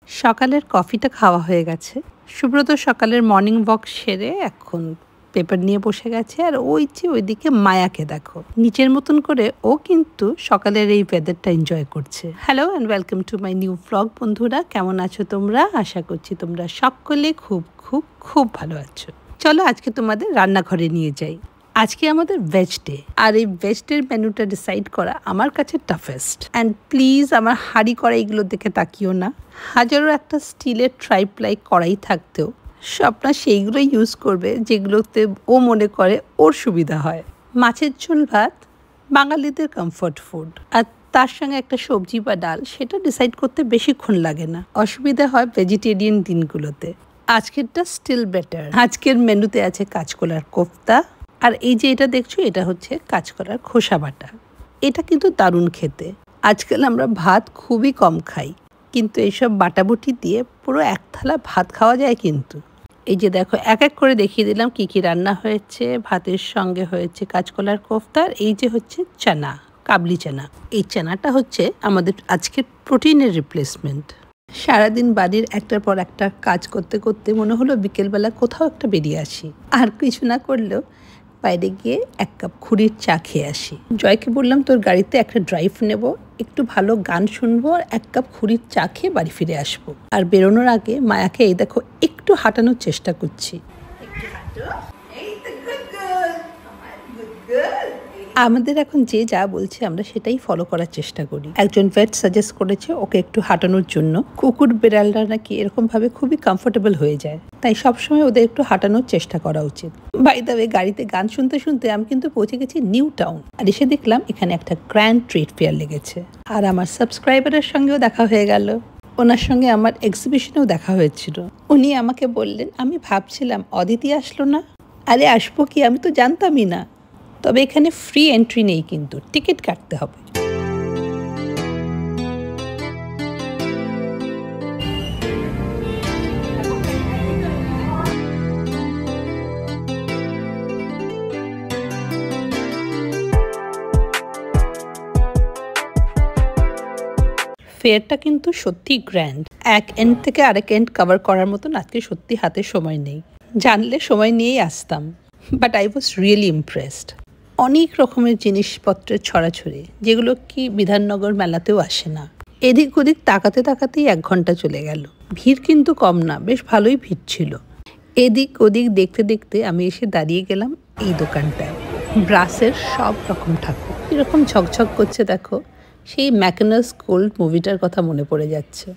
সকালের কফিটা খাওয়া হয়ে গেছে। সুব্রত সকালের মর্নিং ওয়াক সেরে এখন পেপার নিয়ে বসে গেছে। আর ওই যে ওইদিকে মায়াকে দেখো, নিচের মতন করে ও কিন্তু সকালের এই ওয়েদারটা এনজয় করছে। Hello and welcome to my new blog. বন্ধুরা, কেমন আছো তোমরা? আশা করছি তোমরা সকলে খুব খুব খুব ভালো আছো। চলো আজকে তোমাদের রান্নাঘরে নিয়ে যাই। আজকে আমাদের ভেজ ডে, আর এই ভেজ ডের মেনুটা ডিসাইড করা আমার কাছে টাফেস্ট। অ্যান্ড প্লিজ আমার হাঁড়ি কড়াই এগুলো দেখে তাকিও না। হাজারো একটা স্টিলের ট্রাইপ্লাই কড়াই থাকতেও স্বপ্না সেইগুলো ইউজ করবে যেগুলোতে ও মনে করে ওর সুবিধা হয়। মাছের ঝোল ভাত বাঙালিদের কমফর্ট ফুড, আর তার সঙ্গে একটা সবজি বা ডাল, সেটা ডিসাইড করতে বেশিক্ষণ লাগে না। অসুবিধা হয় ভেজিটেরিয়ান দিনগুলোতে। আজকেরটা স্টিল বেটার। আজকের মেনুতে আছে কাঁচকলার কোফতা, আর এই যে এটা দেখছো, এটা হচ্ছে কাঁচকলার খোসা বাটা। এটা কিন্তু দারুণ খেতে। আজকাল আমরা ভাত খুবই কম খাই, কিন্তু এইসব বাটাবুটি দিয়ে পুরো এক থালা ভাত খাওয়া যায় কিন্তু। এই যে দেখো, এক এক করে দেখিয়ে দিলাম কি কি রান্না হয়েছে। ভাতের সঙ্গে হয়েছে কাঁচকলার কোফতা, আর এই যে হচ্ছে চানা, কাবলি চানা। এই চানাটা হচ্ছে আমাদের আজকের প্রোটিনের রিপ্লেসমেন্ট। সারাদিন বাড়ির একটার পর একটা কাজ করতে করতে মনে হলো বিকেলবেলা কোথাও একটা বেরিয়ে আসি। আর কিছু না করলেও বাইরে গিয়ে এক কাপ খুঁড়ির চা খেয়ে আসি। জয়কে বললাম, তোর গাড়িতে একটা ড্রাইভ নেব, একটু ভালো গান শুনবো, আর এক কাপ খুঁড়ির চা খেয়ে বাড়ি ফিরে আসবো। আর বেরোনোর আগে মায়াকে এই দেখো একটু হাঁটানোর চেষ্টা করছি। আমাদের এখন যে যা বলছে আমরা সেটাই ফলো করার চেষ্টা করি। একজন ভেট সাজেস্ট করেছে ওকে একটু হাঁটানোর জন্য। কুকুর বিড়ালরা নাকি এরকম ভাবে খুবই কমফোর্টেবল হয়ে যায়, তাই সবসময় ওদের একটু হাঁটানোর চেষ্টা করা উচিত। বাই দ্য ওয়ে, গাড়িতে গান শুনতে শুনতে আমি কিন্তু পৌঁছে গেছি নিউ টাউন। আর এসে দেখলাম এখানে একটা গ্র্যান্ড ট্রেড ফেয়ার লেগেছে। আর আমার সাবস্ক্রাইবারের সঙ্গেও দেখা হয়ে গেল। ওনার সঙ্গে আমার এক্সিবিশনেও দেখা হয়েছিল। উনি আমাকে বললেন, আমি ভাবছিলাম অদিতি আসলো না। আরে আসবো কি, আমি তো জানতামই না। তবে এখানে ফ্রি এন্ট্রি নেই, কিন্তু টিকিট কাটতে হবে। ফেয়ারটা কিন্তু সত্যি গ্র্যান্ড। এক এন্ড থেকে আরেক এন্ড কভার করার মতন আজকে সত্যি হাতে সময় নেই। জানলে সময় নিয়েই আসতাম, but I was really impressed. অনেক রকমের জিনিসপত্রের ছড়াছড়ি, যেগুলো কি বিধাননগর মেলাতেও আসে না। এদিক ওদিক তাকাতে তাকাতেই 1 ঘন্টা চলে গেল। ভিড় কিন্তু কম না, বেশ ভালোই ভিড় ছিল। এদিক ওদিক দেখতে দেখতে আমি এসে দাঁড়িয়ে গেলাম এই দোকানটায়। ব্রাসের সব রকম ঠাকুর এরকম ঝকঝক করছে দেখো। সেই ম্যাকনাস গোল্ড মুভিটার কথা মনে পড়ে যাচ্ছে।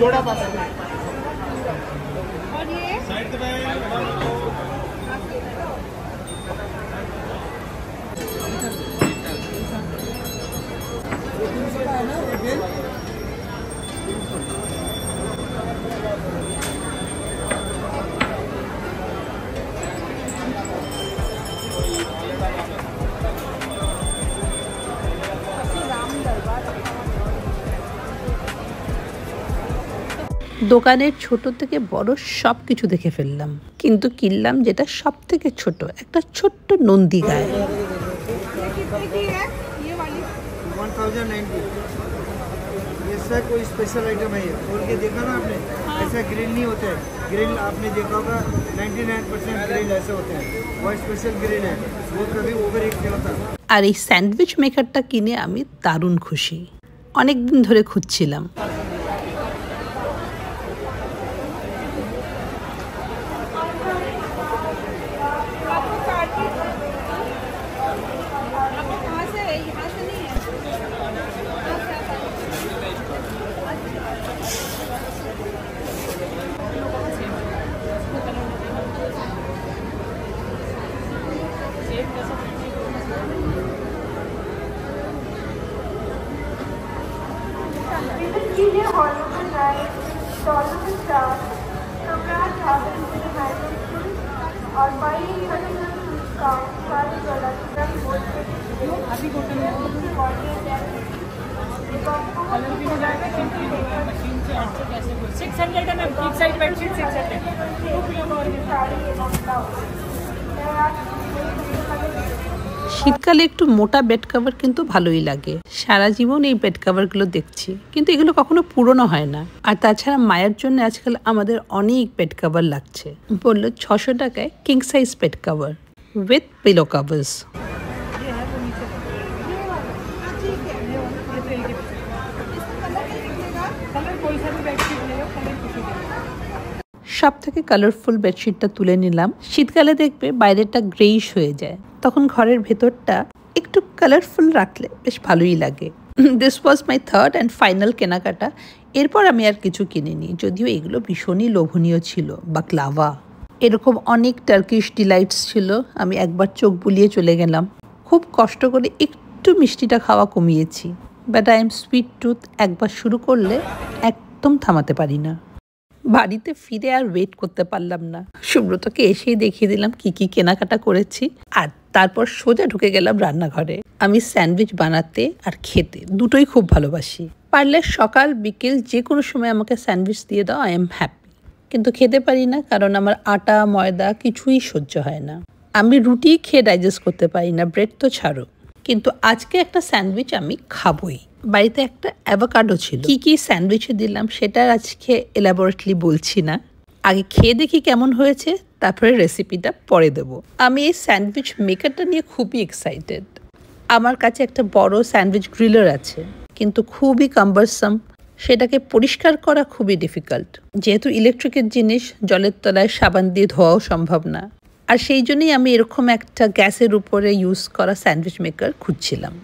जोड़ा पास है और ये साइड में দোকানের ছোট থেকে বড় সব কিছু দেখে ফেললাম, কিন্তু কিনলাম যেটা সব থেকে ছোট, একটা ছোট্ট নন্দী গায়ে। ऐसा कोई स्पेशल आइटम है, खोल के देखा ना आपने? ऐसा ग्रिल नहीं होता है। ग्रिल आपने देखा होगा 99% ग्रिल ऐसे होते हैं, वो स्पेशल ग्रिल है, वो कभी ओवर हीट नहीं होता। আর এই স্যান্ডউইচ মেকারটা কিনে আমি দারুণ খুশি। অনেকদিন ধরে খুঁজছিলাম। और अभी 600 में बिग साइज बेडशीट 600 শীতকালে একটু মোটা বেড কভার কিন্তু ভালোই লাগে। সারা জীবন এই বেড কভারগুলো দেখছি, কিন্তু এগুলো কখনো পুরনো হয় না। আর তাছাড়া মায়ের জন্য আজকাল আমাদের অনেক বেড কভার লাগছে। বললো 600 টাকায় king size bed cover with pillow covers. সব থেকে কালারফুল বেডশিটটা তুলে নিলাম। শীতকালে দেখবে বাইরেটা গ্রেইশ হয়ে যায়, তখন ঘরের ভেতরটা একটু কালারফুল রাখলে বেশ ভালোই লাগে। This was my third and final কেনাকাটা। এরপর আমি আর কিছু কিনিনি, যদিও এগুলো ভীষণই লোভনীয় ছিল। বাকলাভা, এরকম অনেক টার্কিশ ডিলাইটস ছিল। আমি একবার চোখ বুলিয়ে চলে গেলাম। খুব কষ্ট করে একটু মিষ্টিটা খাওয়া কমিয়েছি, but I am sweet tooth. একবার শুরু করলে একদম থামাতে পারি না। বাড়িতে ফিরে আর ওয়েট করতে পারলাম না। সুব্রতকে এসেই দেখিয়ে দিলাম কি কি কেনাকাটা করেছি, আর তারপর সোজা ঢুকে গেলাম রান্নাঘরে। আমি স্যান্ডউইচ বানাতে আর খেতে দুটোই খুব ভালোবাসি। পারলে সকাল বিকেল যে কোনো সময় আমাকে স্যান্ডউইচ দিয়ে দাও, আই এম হ্যাপি। কিন্তু খেতে পারি না, কারণ আমার আটা ময়দা কিছুই সহ্য হয় না। আমি রুটি খেয়ে ডাইজেস্ট করতে পারি না, ব্রেড তো ছাড়ো। কিন্তু আজকে একটা স্যান্ডউইচ আমি খাবই। বাড়িতে একটা অ্যাভোকাডো ছিল। কি কি স্যান্ডউইচে দিলাম সেটা আজকে এলাবোরেটলি বলছি না, আগে খেয়ে দেখি কেমন হয়েছে, তারপরে রেসিপিটা পরে দেবো। আমি এই স্যান্ডউইচ মেকারটা নিয়ে খুবই এক্সাইটেড। আমার কাছে একটা বড় স্যান্ডউইচ গ্রিলার আছে, কিন্তু খুবই কাম্বারসাম। সেটাকে পরিষ্কার করা খুবই ডিফিকাল্ট, যেহেতু ইলেকট্রিকের জিনিস জলের তলায় সাবান দিয়ে ধোয়াও সম্ভব না। আর সেই জন্যই আমি এরকম একটা গ্যাসের উপরে ইউজ করা স্যান্ডউইচ মেকার খুঁজছিলাম।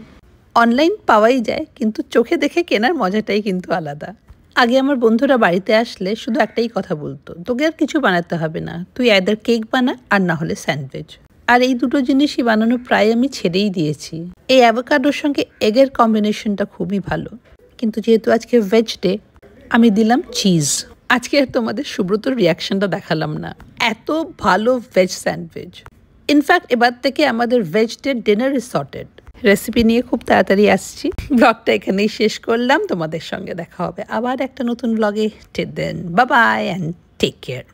অনলাইন পাওয়াই যায়, কিন্তু চোখে দেখে কেনার মজাটাই কিন্তু আলাদা। আগে আমার বন্ধুরা বাড়িতে আসলে শুধু একটাই কথা বলতো, তোকে আর কিছু বানাতে হবে না, তুই আইদার কেক বানা আর না হলে স্যান্ডউইচ। আর এই দুটো জিনিসই বানানো প্রায় আমি ছেড়েই দিয়েছি। এই অ্যাভোকাডোর সঙ্গে এগের কম্বিনেশনটা খুবই ভালো, কিন্তু যেহেতু আজকে ভেজ ডে আমি দিলাম চিজ। আজকে আর তোমাদের সুব্রতর রিয়াকশনটা দেখালাম না, এত ভালো ভেজ স্যান্ডউইচ। ইনফ্যাক্ট এবার থেকে আমাদের veg day dinner is sorted. Recipe নিয়ে খুব তাড়াতাড়ি আসছি। ব্লগটা এখানেই শেষ করলাম। তোমাদের সঙ্গে দেখা হবে আবার একটা নতুন ব্লগে। Till then, bye bye and take care.